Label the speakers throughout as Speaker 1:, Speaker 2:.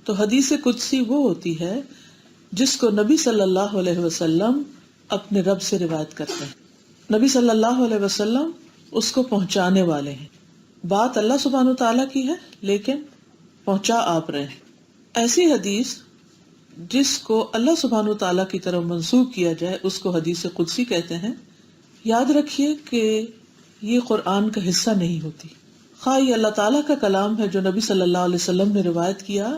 Speaker 1: تو حدیث قدسی وہ ہوتی ہے جس کو نبی صلی اللہ علیہ وسلم اپنے رب سے روایت کرتے ہیں. نبی صلی اللہ علیہ وسلم اس کو پہنچانے والے ہیں. بات اللہ سبحانہ تعالیٰ کی ہے لیکن پہنچا آپ رہے ہیں. ایسی حدیث جس کو اللہ سبحانہ تعالیٰ کی طرف منسوب کیا جائے اس کو حدیث قدسی کہتے ہیں. یاد رکھیے کہ یہ قرآن کا حصہ نہیں ہوتی. خواہ یہ اللہ تعالیٰ کا کلام ہے جو نبی صلی اللہ علیہ وسلم نے روایت کیا،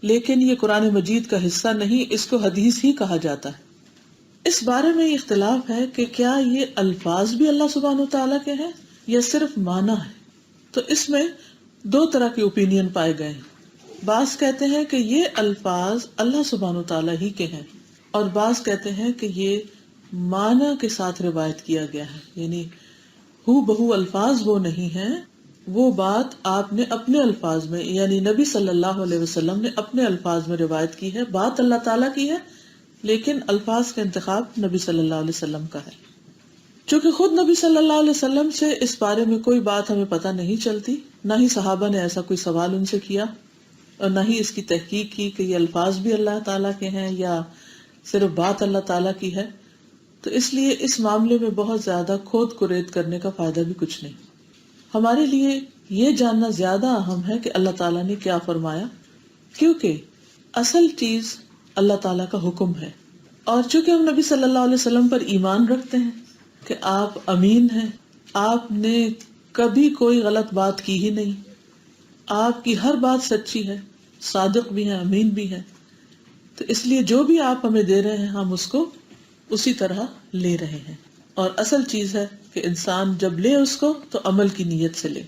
Speaker 1: لیکن یہ قرآن مجید کا حصہ نہیں، اس کو حدیث ہی کہا جاتا ہے. اس بارے میں اختلاف ہے کہ کیا یہ الفاظ بھی اللہ سبحانہ تعالیٰ کے ہیں یا صرف معنی ہے. تو اس میں دو طرح کے اوپینین پائے گئے ہیں. بعض کہتے ہیں کہ یہ الفاظ اللہ سبحانہ تعالیٰ ہی کے ہیں، اور بعض کہتے ہیں کہ یہ معنی کے ساتھ روایت کیا گیا ہے، یعنی ہو بہو الفاظ وہ نہیں ہیں، وہ بات آپ نے اپنے الفاظ میں، یعنی نبی صلی اللہ علیہ وسلم نے اپنے الفاظ میں روایت کی ہے. بات اللہ تعالیٰ کی ہے لیکن الفاظ کا انتخاب نبی صلی اللہ علیہ وسلم کا ہے. چونکہ خود نبی صلی اللہ علیہ وسلم سے اس بارے میں کوئی بات ہمیں پتہ نہیں چلتی، نہ ہی صحابہ نے ایسا کوئی سوال ان سے کیا اور نہ ہی اس کی تحقیق کی کہ یہ الفاظ بھی اللہ تعالیٰ کے ہیں یا صرف بات اللہ تعالیٰ کی ہے. تو اس لیے اس معاملے میں بہت زیادہ کھود کرید کرنے کا فائدہ بھی کچھ نہیں. ہمارے لیے یہ جاننا زیادہ اہم ہے کہ اللہ تعالیٰ نے کیا فرمایا، کیونکہ اصل چیز اللہ تعالیٰ کا حکم ہے. اور چونکہ ہم نبی صلی اللہ علیہ وسلم پر ایمان رکھتے ہیں کہ آپ امین ہیں، آپ نے کبھی کوئی غلط بات کی ہی نہیں، آپ کی ہر بات سچی ہے، صادق بھی ہیں، امین بھی ہیں، تو اس لیے جو بھی آپ ہمیں دے رہے ہیں ہم اس کو اسی طرح لے رہے ہیں. اور اصل چیز ہے کہ انسان جب لے اس کو تو عمل کی نیت سے لے.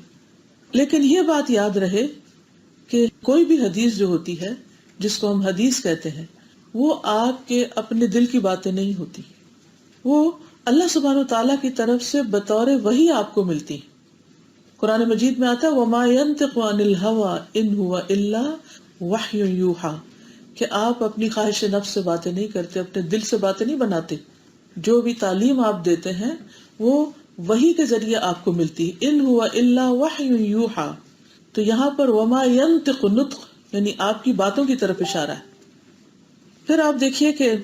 Speaker 1: لیکن یہ بات یاد رہے کہ کوئی بھی حدیث جو ہوتی ہے جس کو ہم حدیث کہتے ہیں وہ آپ کے اپنے دل کی باتیں نہیں ہوتی، وہ اللہ سبحانہ تعالیٰ کی طرف سے بطور وحی آپ کو ملتی. قرآن مجید میں آتا ہے وَمَا يَنْطِقُ عَنِ الْهَوَىٰ إِنْ هُوَ إِلَّا وَحْيٌ يُوحَىٰ، کہ آپ اپنی خواہش نفس سے باتیں نہیں کرتے، اپنے دل سے باتیں نہیں بناتے. جو بھی تعلیم آپ دیتے ہیں وہ وحی کے ذریعے آپ کو ملتی ہے. إِنْ هُوَ إِلَّا وَحْيٌ يُوحَىٰ، تو یہاں پر وَمَا يَنْطِقُ نطق یعنی آپ کی باتوں کی طرف اشارہ ہے. پھر آپ دیکھیے کہ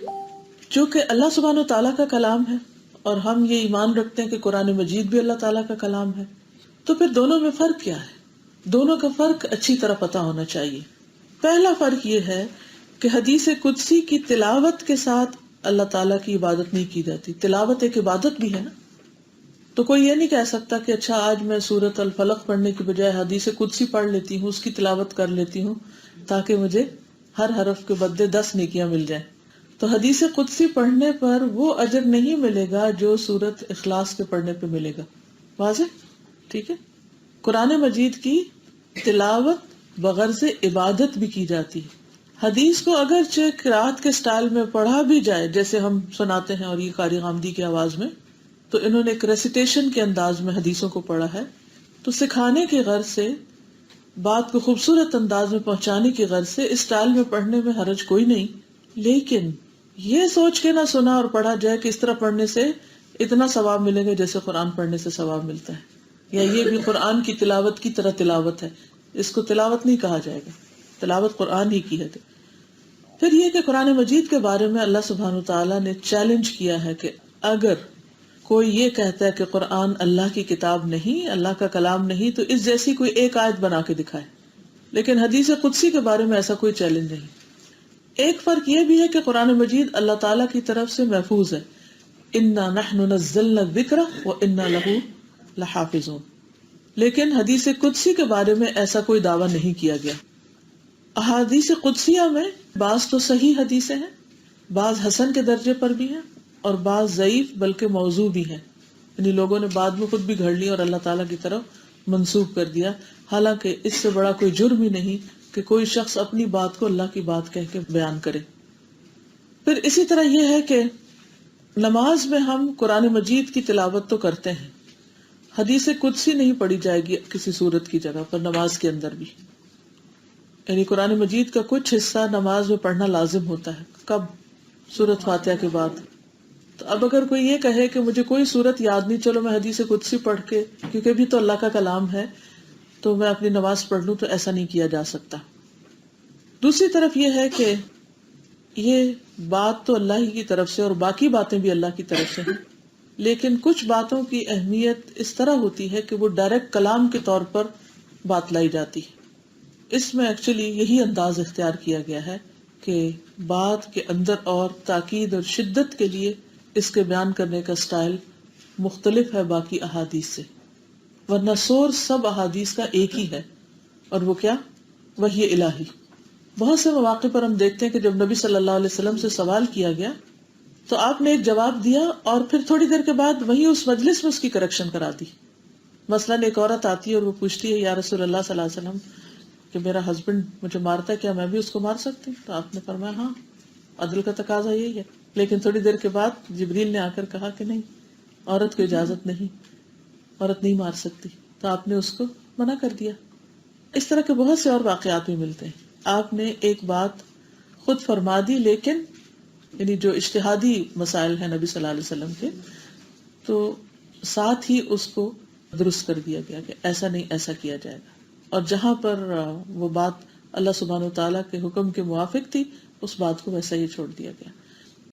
Speaker 1: چونکہ اللہ سبحانہ تعالیٰ کا کلام ہے اور ہم یہ ایمان رکھتے ہیں کہ قرآن مجید بھی اللہ تعالیٰ کا کلام ہے، تو پھر دونوں میں فرق کیا ہے؟ دونوں کا فرق اچھی طرح پتہ ہونا چاہیے. پہلا فرق یہ ہے کہ حدیث قدسی کی تلاوت کے ساتھ اللہ تعالیٰ کی عبادت نہیں کی جاتی. تلاوت ایک عبادت بھی ہے نا، تو کوئی یہ نہیں کہہ سکتا کہ اچھا آج میں سورۃ الفلق پڑھنے کی بجائے حدیث قدسی پڑھ لیتی ہوں، اس کی تلاوت کر لیتی ہوں تاکہ مجھے ہر حرف کے بدلے 10 نیکیاں مل جائیں. تو حدیث قدسی پڑھنے پر وہ اجر نہیں ملے گا جو سورۃ اخلاص کے پڑھنے پہ ملے گا. واضح؟ ٹھیک ہے. قرآن مجید کی تلاوت بغرض عبادت بھی کی جاتی ہے. حدیث کو اگرچہ قرات کے سٹائل میں پڑھا بھی جائے جیسے ہم سناتے ہیں اور یہ قاری غامدی کی آواز میں، تو انہوں نے ایک ریسیٹیشن کے انداز میں حدیثوں کو پڑھا ہے، تو سکھانے کی غرض سے، بات کو خوبصورت انداز میں پہنچانے کی غرض سے اس سٹائل میں پڑھنے میں حرج کوئی نہیں. لیکن یہ سوچ کے نہ سنا اور پڑھا جائے کہ اس طرح پڑھنے سے اتنا ثواب ملے گا جیسے قرآن پڑھنے سے ثواب ملتا ہے، یا یہ بھی قرآن کی تلاوت کی طرح تلاوت ہے. اس کو تلاوت نہیں کہا جائے گا، تلاوت قرآن ہی کی ہے. پھر یہ کہ قرآن مجید کے بارے میں اللہ سبحانہ تعالیٰ نے چیلنج کیا ہے کہ اگر کوئی یہ کہتا ہے کہ قرآن اللہ کی کتاب نہیں، اللہ کا کلام نہیں، تو اس جیسی کوئی ایک آیت بنا کے دکھائے. لیکن حدیث قدسی کے بارے میں ایسا کوئی چیلنج نہیں. ایک فرق یہ بھی ہے کہ قرآن مجید اللہ تعالیٰ کی طرف سے محفوظ ہے. اِنَّا نَحْنُ نَزَّلْنَا الذِّكْرَ وَإِنَّا لَهُ لَحَافِظُونَ. لیکن حدیث قدسی کے بارے میں ایسا کوئی دعویٰ نہیں کیا گیا. احادیث قدسیہ میں بعض تو صحیح حدیثیں ہیں، بعض حسن کے درجے پر بھی ہیں اور بعض ضعیف بلکہ موضوع بھی ہیں، یعنی لوگوں نے بعد میں خود بھی گھڑ لی اور اللہ تعالیٰ کی طرف منسوب کر دیا. حالانکہ اس سے بڑا کوئی جرم ہی نہیں کہ کوئی شخص اپنی بات کو اللہ کی بات کہہ کے بیان کرے. پھر اسی طرح یہ ہے کہ نماز میں ہم قرآن مجید کی تلاوت تو کرتے ہیں، حدیث قدسی نہیں پڑھی جائے گی کسی صورت کی جگہ پر نماز کے اندر بھی. یعنی قرآن مجید کا کچھ حصہ نماز میں پڑھنا لازم ہوتا ہے. کب؟ سورۃ فاتحہ کے بعد. تو اب اگر کوئی یہ کہے کہ مجھے کوئی سورت یاد نہیں، چلو میں حدیث قدسی پڑھ کے، کیونکہ بھی تو اللہ کا کلام ہے، تو میں اپنی نماز پڑھ لوں، تو ایسا نہیں کیا جا سکتا. دوسری طرف یہ ہے کہ یہ بات تو اللہ ہی کی طرف سے اور باقی باتیں بھی اللہ کی طرف سے ہیں، لیکن کچھ باتوں کی اہمیت اس طرح ہوتی ہے کہ وہ ڈائریکٹ کلام کے طور پر بات لائی جاتی ہے. اس میں ایکچولی یہی انداز اختیار کیا گیا ہے کہ بات کے اندر اور تاکید اور شدت کے لیے اس کے بیان کرنے کا سٹائل مختلف ہے باقی احادیث سے، ورنہ سورس سب احادیث کا ایک ہی ہے، اور وہ کیا؟ وحی الہی. بہت سے مواقع پر ہم دیکھتے ہیں کہ جب نبی صلی اللہ علیہ وسلم سے سوال کیا گیا تو آپ نے ایک جواب دیا اور پھر تھوڑی دیر کے بعد وہی اس مجلس میں اس کی کریکشن کرا دی. مثلاً ایک عورت آتی ہے اور وہ پوچھتی ہے یا رسول اللہ صلی اللہ علیہ وسلم کہ میرا ہسبینڈ مجھے مارتا ہے، کیا میں بھی اس کو مار سکتی ہوں؟ تو آپ نے فرمایا ہاں، عدل کا تقاضا یہی ہے. لیکن تھوڑی دیر کے بعد جبریل نے آ کر کہا کہ نہیں، عورت کو اجازت نہیں، عورت نہیں مار سکتی، تو آپ نے اس کو منع کر دیا. اس طرح کے بہت سے اور واقعات بھی ملتے ہیں. آپ نے ایک بات خود فرما دی، لیکن یعنی جو اجتہادی مسائل ہیں نبی صلی اللہ علیہ وسلم کے، تو ساتھ ہی اس کو درست کر دیا گیا کہ ایسا نہیں، ایسا کیا جائے گا. اور جہاں پر وہ بات اللہ سبحانہ و تعالیٰ کے حکم کے موافق تھی، اس بات کو ویسا ہی چھوڑ دیا گیا.